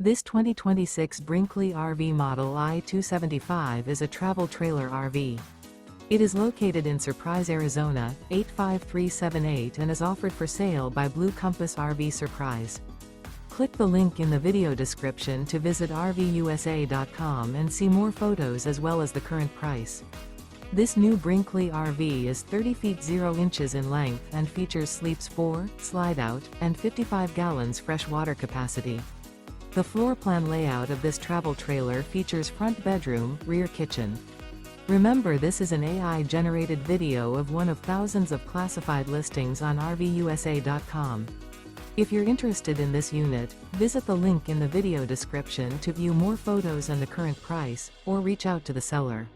This 2026 Brinkley RV Model I 275 is a travel trailer RV. It is located in Surprise, Arizona, 85378 and is offered for sale by Blue Compass RV Surprise. Click the link in the video description to visit RVUSA.com and see more photos as well as the current price. This new Brinkley RV is 30 feet 0 inches in length and features sleeps 4, slide-out, and 55 gallons fresh water capacity. The floor plan layout of this travel trailer features front bedroom, rear kitchen. Remember, this is an AI-generated video of one of thousands of classified listings on RVUSA.com. If you're interested in this unit, visit the link in the video description to view more photos and the current price, or reach out to the seller.